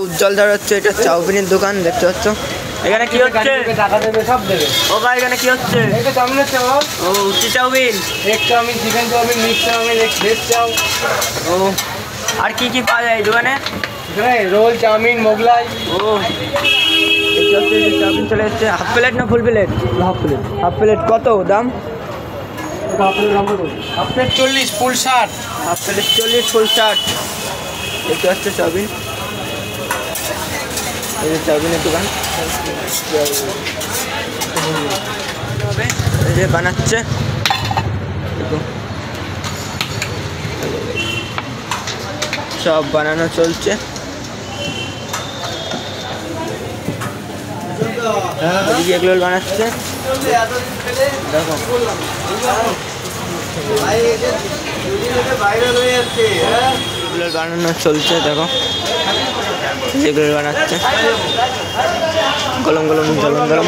উজ্জ্বল ধর হচ্ছে এটা চাউমিনের দোকান দেখতে পাচ্ছ। এখানে কি হচ্ছে? টাকা দেবে, সব দেবে। ও ভাই এখানে কি হচ্ছে? এটা চাউমিনের চাও। ও কি chowmein? Egg chowmein, chicken chowmein, mix chowmein, veg chow. ও আর কি কি পাওয়া যায় এই দোকানে? এখানে রোল, চাউমিন, মোগলাই। ও চাউমিন চলে এসছে। হাফ প্লেট না full plate? Half plate. Half plate কত দাম? Half plate 40, full 60। Half plate 40, full 60। দেখতে পাচ্ছ চাউমিন, এই যে চাউমিনের দোকান। এই যে বানাচ্ছে, সব বানানো চলছে। এদিকে এগুলো বানাচ্ছে দেখো। এগুলো বানানো চলছে দেখো, এগুলো বানাচ্ছে গরম গরম গরম গরম।